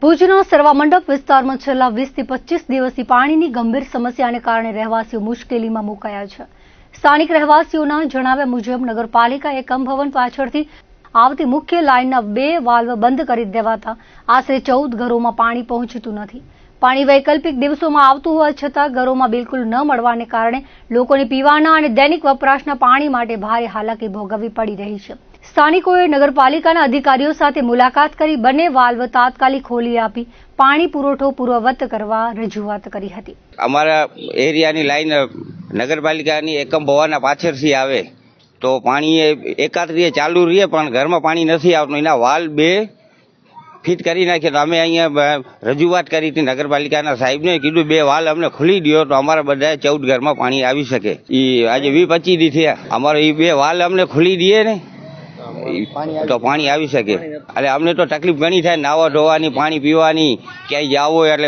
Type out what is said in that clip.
ભુજના સર્વામંડપ વિસ્તારમાં છેલ્લા 20 થી 25 દિવસથી પાણીની ગંભીર સમસ્યાને કારણે રહેવાસીઓ મુશ્કેલીમાં મુકાયા છે। સ્થાનિક રહેવાસીઓના જણાવ્યા મુજબ નગરપાલિકા એકમ ભવન પાછળથી આવતી મુખ્ય લાઇનના 2 વાલ્વ બંધ કરી દેવાતા આશરે 14 ઘરોમાં પાણી પહોંચતું નથી। પાણી વૈકલ્પિક દિવસોમાં આવતું હોવા છતાં ઘરોમાં બિલકુલ ન મળવાને કારણે લોકોને પીવાના અને દૈનિક વપરાશના પાણી માટે ભારે હાલાકી ભોગવવી પડી રહી છે। સ્થાનિકોએ નગરપાલિકાના અધિકારીઓ સાથે મુલાકાત કરી બંને વાલ્વ તાત્કાલિક ખોલી આપી પાણી પુરવઠો પૂર્વવત કરવા રજૂઆત કરી હતી। અમારા એરિયાની લાઈન નગરપાલિકાની એકમ ભવનના પાછળથી આવે તો પાણી એકાદ રીએ ચાલુ રહીએ પણ ઘરમાં પાણી નથી આવતું। એના વાલ્વ 2 ફિટ કરી નાખીએ તો અમે અહીંયા રજૂઆત કરી હતી નગરપાલિકાના સાહેબને કીધું 2 વાલ્વ અમને ખોલી દો તો અમારા બધા 14 ઘરમાં પાણી આવી શકે। એ આજે 20-25 દી થયા અમારે એ 2 વાલ્વ અમને ખોલી દઈએ ને તો પાણી આવી શકે। એટલે અમને તો તકલીફ ઘણી થાય, નાવા ધોવાની, પાણી પીવાની, ક્યાંય જવું એટલે